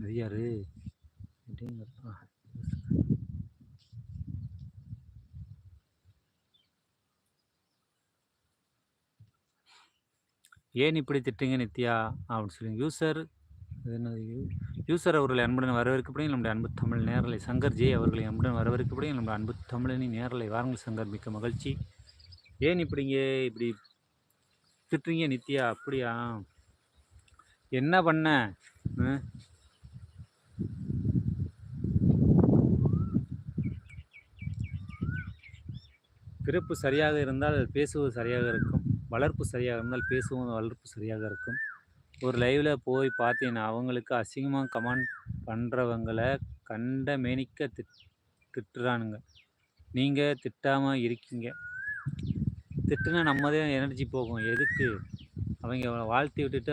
அது யாரு? அடேங்கப்பா! ஏன் இப்படி திட்டுறீங்க நித்யா? அப்படின்னு சொல்லி யூசர் அது என்னது யூசர் அவர்களை அன்புடன் வரவேற்கப்படுங்க நம்முடைய அன்பு தமிழ் நேரலை சங்கர் ஜே அவர்களை அன்புடன் வரவேற்கப்படுங்க நம்முடைய அன்பு தமிழனி நேரலை வாருங்கள் சங்கர் மிக்க மகிழ்ச்சி. ஏன் இப்படி திட்டுறீங்க நித்யா? அப்படியா? என்ன பண்ண? ம்? பிறப்பு சரியாக இருந்தால் பேசுவது சரியாக இருக்கும். வளர்ப்பு சரியாக இருந்தால் பேசுவது வளர்ப்பு சரியாக இருக்கும். ஒரு லைவ்ல போய் பார்த்தீங்கன்னா, அவங்களுக்கு அசிங்கமா கமெண்ட் பண்றவங்கள கண்ட மேனிக்க திட்டுறானுங்க. நீங்க திட்டாம இருக்கீங்க. திட்டுனா நம்ம தான் எனர்ஜி போகும். எதுக்கு? அவங்க வாழ்த்தி விட்டுட்டு